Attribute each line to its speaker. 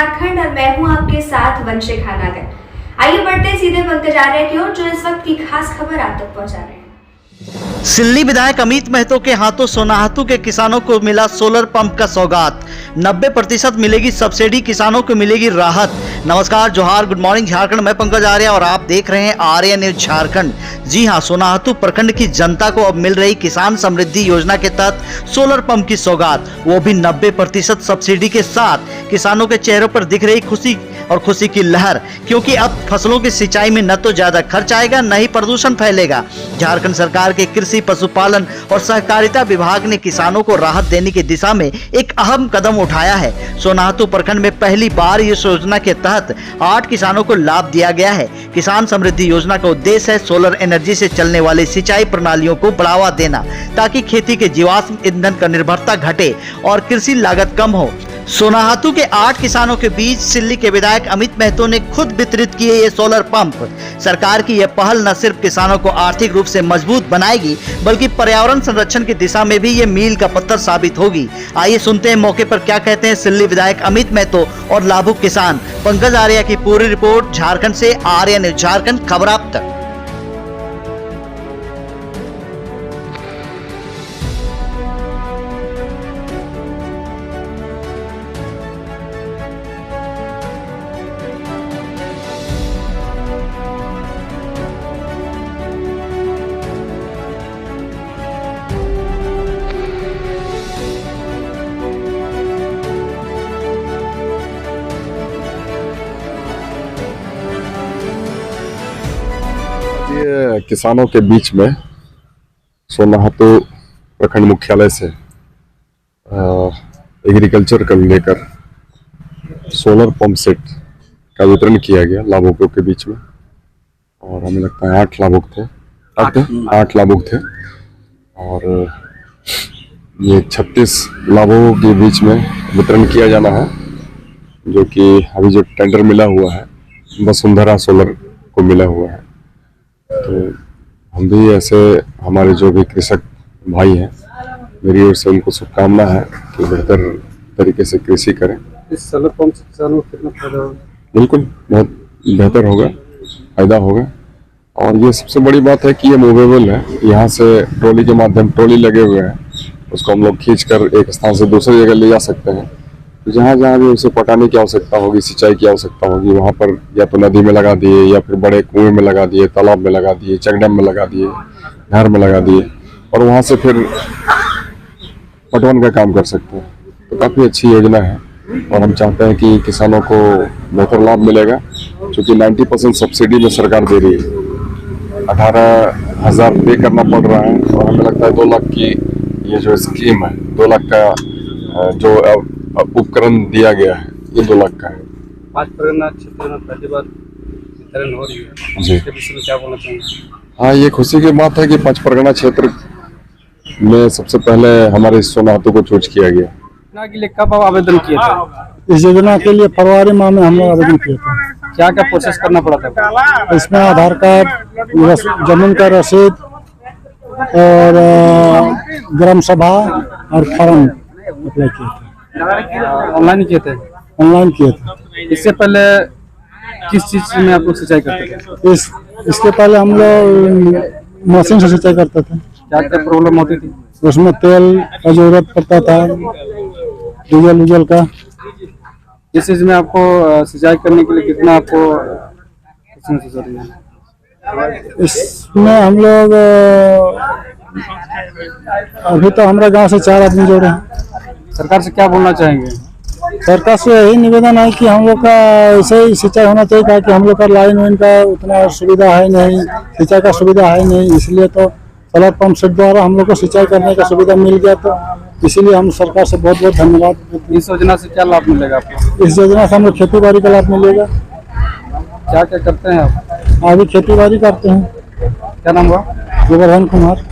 Speaker 1: झारखंड और मैं हूं आपके साथ वंशिका नागर। आइए बढ़ते हैं सीधे पंकज आर्य की ओर, जो इस वक्त की खास खबर आप तक पहुंचा रहे हैं।
Speaker 2: सिल्ली विधायक अमित महतो के हाथों सोनाहातू के किसानों को मिला सोलर पंप का सौगात। 90% मिलेगी सब्सिडी, किसानों को मिलेगी राहत। नमस्कार, जोहार, गुड मॉर्निंग झारखंड। मैं पंकज आर्य और आप देख रहे हैं आर्य न्यूज झारखंड। जी हां, सोनाहातू प्रखंड की जनता को अब मिल रही किसान समृद्धि योजना के तहत सोलर पंप की सौगात, वो भी 90% सब्सिडी के साथ। किसानों के चेहरों पर दिख रही खुशी और खुशी की लहर, क्योंकि अब फसलों की सिंचाई में न तो ज्यादा खर्च आएगा, न ही प्रदूषण फैलेगा। झारखंड सरकार के कृषि, पशुपालन और सहकारिता विभाग ने किसानों को राहत देने की दिशा में एक अहम कदम उठाया है। सोनाहातू प्रखंड में पहली बार इस योजना के तहत 8 किसानों को लाभ दिया गया है। किसान समृद्धि योजना का उद्देश्य है सोलर एनर्जी से चलने वाली सिंचाई प्रणालियों को बढ़ावा देना, ताकि खेती के जीवाश्म ईंधन का निर्भरता घटे और कृषि लागत कम हो। सोनाहातू के 8 किसानों के बीच सिल्ली के विधायक अमित महतो ने खुद वितरित किए ये सोलर पंप। सरकार की यह पहल न सिर्फ किसानों को आर्थिक रूप से मजबूत बनाएगी, बल्कि पर्यावरण संरक्षण की दिशा में भी ये मील का पत्थर साबित होगी। आइए सुनते हैं मौके पर क्या कहते हैं सिल्ली विधायक अमित महतो और लाभुक किसान। पंकज आर्य की पूरी रिपोर्ट झारखंड से, आर्य न्यूज झारखंड, खबर आप तक।
Speaker 3: किसानों के बीच में सोनाहातू प्रखंड मुख्यालय से एग्रीकल्चर को लेकर सोलर पंप सेट का वितरण किया गया लाभुकों के बीच में। और हमें लगता है 8 लाभुक थे, 8 लाभुक थे और ये 36 लाभुकों के बीच में वितरण किया जाना है, जो कि अभी जो टेंडर मिला हुआ है वसुंधरा सोलर को मिला हुआ है। तो हम भी ऐसे, हमारे जो भी कृषक भाई हैं, मेरी ओर से उनको शुभकामना है कि बेहतर तरीके से कृषि करें।
Speaker 4: इस सोलर पंप से किसानों को कितना फायदा होगा?
Speaker 3: बिल्कुल बहुत बेहतर होगा, फायदा होगा। और ये सबसे बड़ी बात है कि ये मूवेबल है। यहाँ से ट्रॉली के माध्यम, ट्रॉली लगे हुए हैं, उसको हम लोग खींच कर एक स्थान से दूसरी जगह ले जा सकते हैं। जहाँ जहाँ भी उसे पटाने की आवश्यकता होगी, सिंचाई की आवश्यकता होगी, वहाँ पर या तो नदी में लगा दिए, या फिर बड़े कुएं में लगा दिए, तालाब में लगा दिए, चेकडैम में लगा दिए, नहर में लगा दिए, और वहाँ से फिर पटवन का काम कर सकते हैं। तो काफ़ी अच्छी योजना है और हम चाहते हैं कि किसानों को बेहतर लाभ मिलेगा, क्योंकि 90% सब्सिडी में सरकार दे रही है। 18,000 पे करना पड़ रहा है और हमें लगता है 2 लाख की ये जो स्कीम है, 2 लाख का जो उपकरण दिया गया है, ये 2 लाख का है।
Speaker 4: 5 परगना क्षेत्र में पहली बार वितरण हो रही है जी, इसके विषय में क्या बोलना चाहेंगे?
Speaker 3: हाँ, ये खुशी की बात है कि 5 परगना क्षेत्र में सबसे पहले हमारे सोनाहातू को चूज किया गया।
Speaker 4: योजना के लिए कब आवेदन किया था?
Speaker 5: इस योजना के लिए फरवरी माह में हम लोग आवेदन किए थे।
Speaker 4: क्या क्या प्रोसेस करना पड़ा था?
Speaker 5: इसमें आधार कार्ड, जमीन का रसीद और ग्राम सभा और फॉर्म अप्लाई किए थे।
Speaker 4: ऑनलाइन किए थे?
Speaker 5: ऑनलाइन किए थे।
Speaker 4: इससे पहले किस चीज में आप लोग सिंचाई करते थे?
Speaker 5: इसके पहले हम लोग मशीन से सिंचाई करते थे।
Speaker 4: क्या क्या प्रॉब्लम होती थी?
Speaker 5: उसमें तेल का जरूरत पड़ता था, डीजल का।
Speaker 4: इस चीज में आपको सिंचाई करने के लिए कितना आपको
Speaker 5: इसमें हम लोग अभी तो हमारे गांव से 4 आदमी जोड़े हैं।
Speaker 4: सरकार से क्या बोलना चाहेंगे?
Speaker 5: सरकार से यही निवेदन है कि हम लोग का ऐसे ही सिंचाई होना चाहिए, कि हम लोग का लाइन वाइन का उतना सुविधा है नहीं, सिंचाई का सुविधा है नहीं, इसलिए तो सोलर पंप सेट द्वारा हम लोग को सिंचाई करने का सुविधा मिल गया। तो इसीलिए हम सरकार से बहुत बहुत धन्यवाद।
Speaker 4: इस योजना से क्या लाभ मिलेगा आपको?
Speaker 5: इस योजना से हम लोग खेती बाड़ी का लाभ मिलेगा।
Speaker 4: क्या क्या करते हैं आप?
Speaker 5: अभी खेती बाड़ी करते हैं।
Speaker 4: क्या नाम हुआ?
Speaker 5: गोवर्धन कुमार।